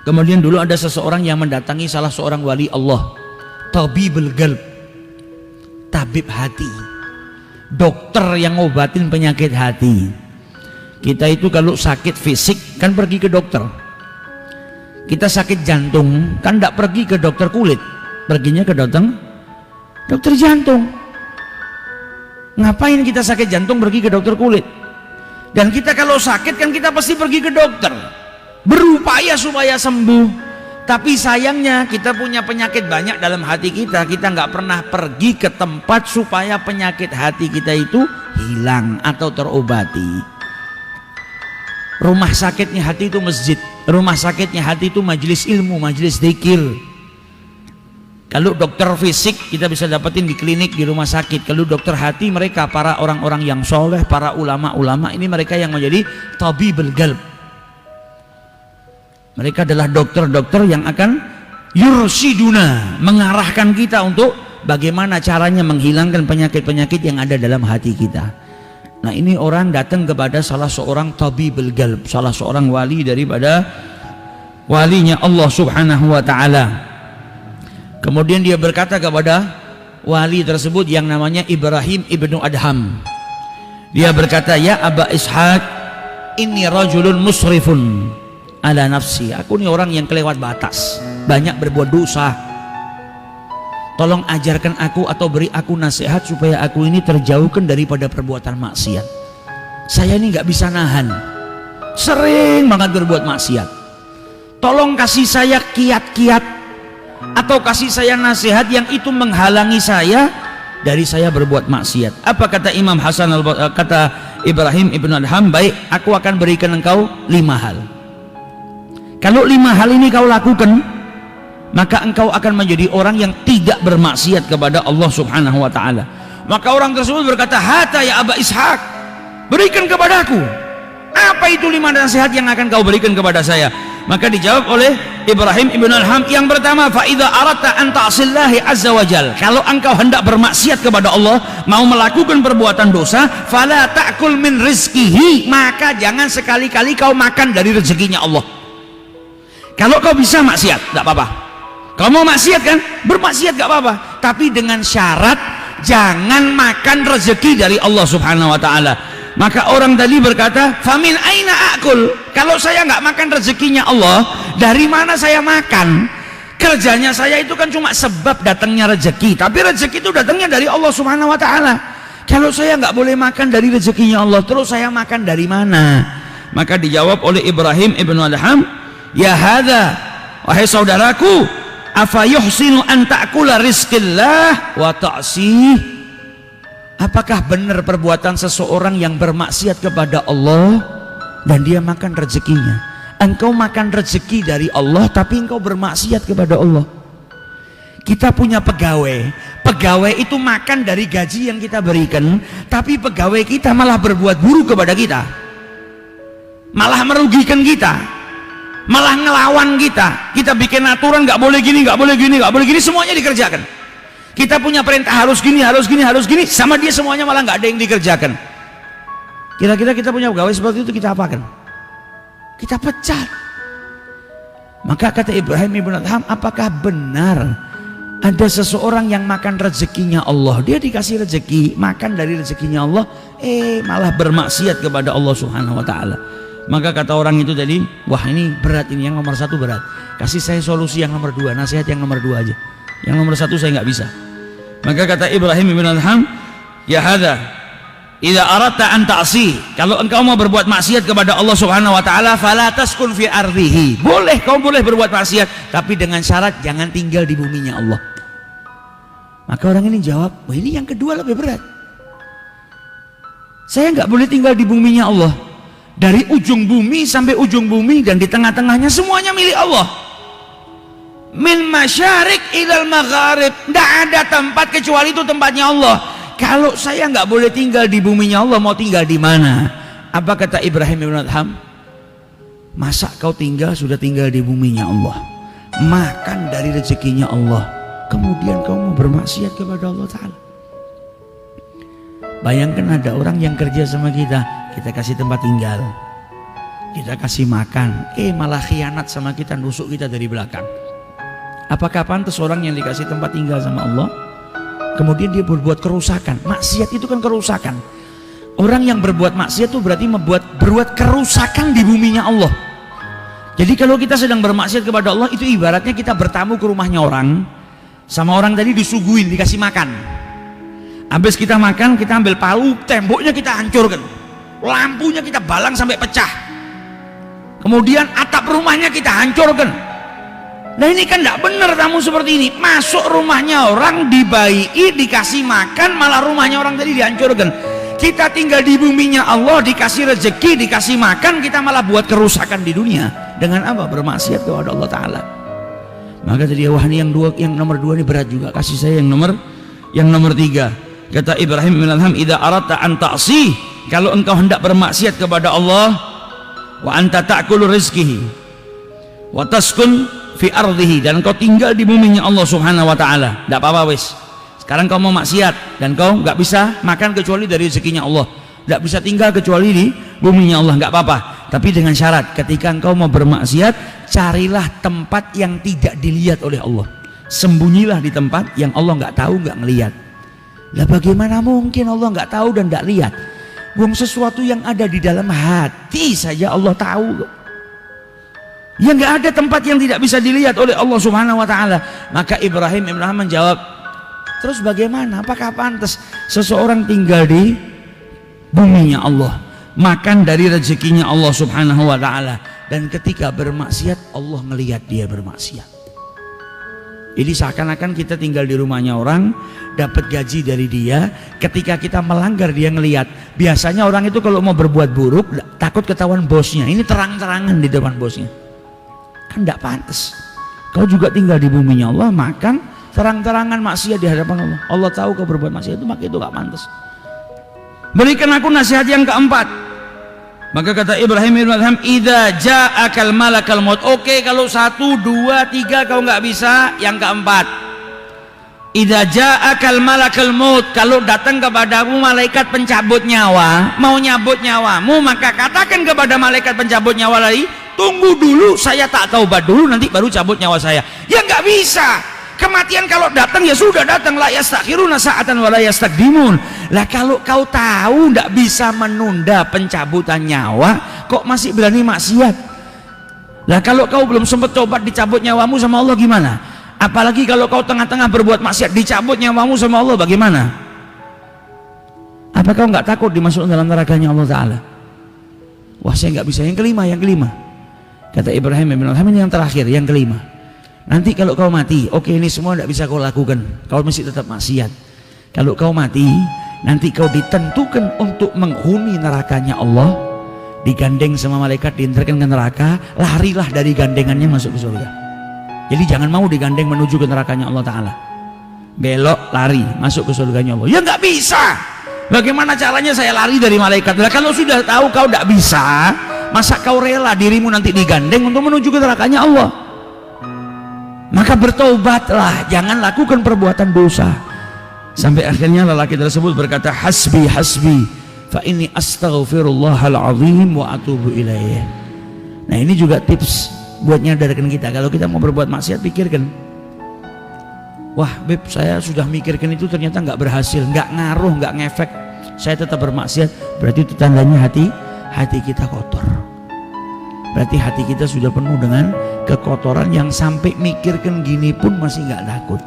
Kemudian dulu ada seseorang yang mendatangi salah seorang wali Allah, tabibul qalb, tabib hati, dokter yang ngobatin penyakit hati. Kita itu kalau sakit fisik kan pergi ke dokter. Kita sakit jantung kan tidak pergi ke dokter kulit, perginya ke dokter jantung. Ngapain kita sakit jantung pergi ke dokter kulit? Dan kita kalau sakit kan kita pasti pergi ke dokter, berupaya supaya sembuh. Tapi sayangnya kita punya penyakit banyak dalam hati kita, kita nggak pernah pergi ke tempat supaya penyakit hati kita itu hilang atau terobati. Rumah sakitnya hati itu masjid, rumah sakitnya hati itu majelis ilmu, majelis zikir. Kalau dokter fisik kita bisa dapetin di klinik, di rumah sakit. Kalau dokter hati mereka para orang-orang yang soleh, para ulama-ulama, ini mereka yang menjadi tabibul qalb. Mereka adalah dokter-dokter yang akan yursiduna, mengarahkan kita untuk bagaimana caranya menghilangkan penyakit-penyakit yang ada dalam hati kita. Nah, ini orang datang kepada salah seorang tabibul qalb, salah seorang wali daripada walinya Allah Subhanahu wa ta'ala. Kemudian dia berkata kepada wali tersebut yang namanya Ibrahim ibnu Adham. Dia berkata, ya Aba Ishaq, inni rajulun musrifun ala nafsi. Aku ini orang yang kelewat batas, banyak berbuat dosa. Tolong ajarkan aku atau beri aku nasihat supaya aku ini terjauhkan daripada perbuatan maksiat. Saya ini nggak bisa nahan, sering banget berbuat maksiat. Tolong kasih saya kiat-kiat atau kasih saya nasihat yang itu menghalangi saya dari saya berbuat maksiat. Apa kata Imam Hasan kata Ibrahim ibnu Adham, baik, aku akan berikan engkau 5 hal. Kalau 5 hal ini kau lakukan, maka engkau akan menjadi orang yang tidak bermaksiat kepada Allah Subhanahu wa ta'ala. Maka orang tersebut berkata, hata ya Aba Ishaq, berikan kepadaku. Apa itu 5 nasihat yang akan kau berikan kepada saya? Maka dijawab oleh Ibrahim ibn Adham, yang pertama, fa idza aradta an ta'sillahi azza wajal, kalau engkau hendak bermaksiat kepada Allah, mau melakukan perbuatan dosa, fala ta'kul min rizqihi, maka jangan sekali-kali kau makan dari rezekinya Allah. Kalau kau bisa maksiat, tidak apa-apa. Kau mau maksiat kan, bermaksiat gak apa-apa, tapi dengan syarat jangan makan rezeki dari Allah Subhanahu wa ta'ala. Maka orang tadi berkata, famin aina akul, kalau saya nggak makan rezekinya Allah, dari mana saya makan? Kerjanya saya itu kan cuma sebab datangnya rezeki, tapi rezeki itu datangnya dari Allah Subhanahu wa ta'ala. Kalau saya nggak boleh makan dari rezekinya Allah, terus saya makan dari mana? Maka dijawab oleh Ibrahim ibnu Adham, ya hadza, wahai saudaraku, afa yuhsinu an ta'kula rizqillah wa ta'sih. Apakah benar perbuatan seseorang yang bermaksiat kepada Allah dan dia makan rezekinya? Engkau makan rezeki dari Allah tapi engkau bermaksiat kepada Allah. Kita punya pegawai, pegawai itu makan dari gaji yang kita berikan, tapi pegawai kita malah berbuat buruk kepada kita, malah merugikan kita, malah ngelawan kita. Kita bikin aturan, nggak boleh gini, nggak boleh gini, nggak boleh gini, semuanya dikerjakan. Kita punya perintah harus gini, harus gini, harus gini, sama dia semuanya malah nggak ada yang dikerjakan. Kira-kira kita punya pegawai seperti itu, kita apakan? Kita pecat. Maka kata Ibrahim ibn Adham, apakah benar ada seseorang yang makan rezekinya Allah, dia dikasih rezeki, makan dari rezekinya Allah, malah bermaksiat kepada Allah Subhanahu wa ta'ala? Maka kata orang itu tadi, wah ini berat, ini yang nomor 1 berat, kasih saya solusi yang nomor 2, nasihat yang nomor 2 aja, yang nomor 1 saya nggak bisa. Maka kata Ibrahim ibn Adham, ya hadza, idza aradta an ta'si, kalau engkau mau berbuat maksiat kepada Allah Subhanahu wa ta'ala, fala taskun fi ardihi, boleh, kau boleh berbuat maksiat, tapi dengan syarat jangan tinggal di buminya Allah. Maka orang ini jawab, wah ini yang kedua lebih berat, saya nggak boleh tinggal di buminya Allah, dari ujung bumi sampai ujung bumi dan di tengah-tengahnya semuanya milik Allah, min masyarik ilal magharib, tidak ada tempat kecuali itu tempatnya Allah. Kalau saya nggak boleh tinggal di buminya Allah, mau tinggal di mana? Apa kata Ibrahim ibn Adham? Masa kau sudah tinggal di buminya Allah, makan dari rezekinya Allah, kemudian kau mau bermaksiat kepada Allah Ta'ala? Bayangkan ada orang yang kerja sama kita, kita kasih tempat tinggal, kita kasih makan, malah khianat sama kita, nusuk kita dari belakang. Apakah pantas orang yang dikasih tempat tinggal sama Allah kemudian dia berbuat kerusakan? Maksiat itu kan kerusakan. Orang yang berbuat maksiat itu berarti berbuat kerusakan di buminya Allah. Jadi kalau kita sedang bermaksiat kepada Allah, itu ibaratnya kita bertamu ke rumahnya orang, sama orang tadi disuguhin, dikasih makan. Habis kita makan, kita ambil palu, temboknya kita hancurkan, lampunya kita balang sampai pecah, kemudian atap rumahnya kita hancurkan. Nah ini kan tidak benar tamu seperti ini. Masuk rumahnya orang, dibaiki, dikasih makan, malah rumahnya orang tadi dihancurkan. Kita tinggal di buminya Allah, dikasih rezeki, dikasih makan, kita malah buat kerusakan di dunia. Dengan apa? Bermaksiat kepada Allah Ta'ala. Maka tadi wah ini yang nomor 2 ini berat juga. Kasih saya yang nomor 3. Kata Ibrahim bin Adham, idza aradta an ta'si, kalau engkau hendak bermaksiat kepada Allah, wa anta ta'kulu rizqihi wa taskun fi ardihi, dan kau tinggal di buminya Allah Subhanahu wa taala, enggak apa-apa wis. Sekarang kau mau maksiat dan kau enggak bisa makan kecuali dari rezekinya Allah, enggak bisa tinggal kecuali di buminya Allah, enggak apa-apa. Tapi dengan syarat, ketika engkau mau bermaksiat, carilah tempat yang tidak dilihat oleh Allah. Sembunyilah di tempat yang Allah enggak tahu, enggak ngelihat. Lah bagaimana mungkin Allah enggak tahu dan enggak lihat? Wong sesuatu yang ada di dalam hati saja Allah tahu. Ya nggak ada tempat yang tidak bisa dilihat oleh Allah Subhanahu wa taala. Maka Ibrahim menjawab, terus bagaimana? Apakah pantas seseorang tinggal di buminya Allah, makan dari rezekinya Allah Subhanahu wa taala, dan ketika bermaksiat Allah ngelihat dia bermaksiat? Jadi seakan-akan kita tinggal di rumahnya orang, dapat gaji dari dia, ketika kita melanggar dia ngelihat. Biasanya orang itu kalau mau berbuat buruk takut ketahuan bosnya. Ini terang-terangan di depan bosnya. Kan tidak pantas. Kau juga tinggal di buminya Allah, makan terang-terangan maksiat di hadapan Allah. Allah tahu kau berbuat maksiat itu, maka itu gak pantas. Berikan aku nasihat yang keempat. Maka kata Ibrahim bin Adham, idza ja'akal malakal maut. Oke, kalau 1, 2, 3 kau nggak bisa, yang keempat. Idza ja'akal malakal maut, kalau datang kepadamu malaikat pencabut nyawa, mau nyabut nyawamu, maka katakan kepada malaikat pencabut nyawa lagi, tunggu dulu, saya tak taubat dulu, nanti baru cabut nyawa saya. Ya nggak bisa. Kematian kalau datang ya sudah datang, la yastakhiruna sa'atan wa la yastaqdimun. Lah kalau kau tahu tidak bisa menunda pencabutan nyawa, kok masih berani maksiat? Lah kalau kau belum sempat tobat, dicabut nyawamu sama Allah gimana? Apalagi kalau kau tengah-tengah berbuat maksiat, dicabut nyawamu sama Allah bagaimana? Apa kau nggak takut dimasukkan dalam nerakanya Allah Ta'ala? Wah saya nggak bisa. Yang kelima. Kata Ibrahim bin Adham, ini yang terakhir, yang kelima. Nanti kalau kau mati, oke ini semua tidak bisa kau lakukan, kau masih tetap maksiat. Kalau kau mati, nanti kau ditentukan untuk menghuni nerakanya Allah, digandeng sama malaikat, diantarkan ke neraka, larilah dari gandengannya masuk ke surga. Jadi jangan mau digandeng menuju ke nerakanya Allah Ta'ala, belok lari masuk ke surganya Allah. Ya nggak bisa. Bagaimana caranya saya lari dari malaikat? Nah, kalau sudah tahu kau tidak bisa, masa kau rela dirimu nanti digandeng untuk menuju ke nerakanya Allah? Maka bertobatlah, jangan lakukan perbuatan dosa. Sampai akhirnya lelaki tersebut berkata, hasbi fa inni astaghfirullahal azim wa atubu ilaih. Nah ini juga tips buat nyadarkan kita, kalau kita mau berbuat maksiat pikirkan, wah beb saya sudah mikirkan itu ternyata nggak berhasil, nggak ngaruh, nggak ngefek, saya tetap bermaksiat. Berarti itu tandanya hati kita kotor. Berarti hati kita sudah penuh dengan kekotoran yang sampai mikirkan gini pun masih nggak takut.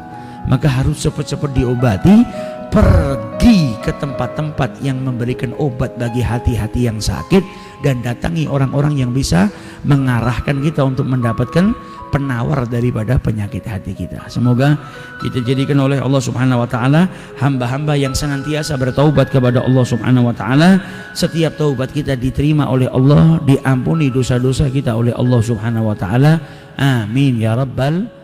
Maka harus cepat-cepat diobati. Pergi ke tempat-tempat yang memberikan obat bagi hati-hati yang sakit, dan datangi orang-orang yang bisa mengarahkan kita untuk mendapatkan penawar daripada penyakit hati kita. Semoga kita jadikan oleh Allah Subhanahu wa taala hamba-hamba yang senantiasa bertaubat kepada Allah Subhanahu wa taala. Setiap taubat kita diterima oleh Allah, diampuni dosa-dosa kita oleh Allah Subhanahu wa taala. Amin ya rabbal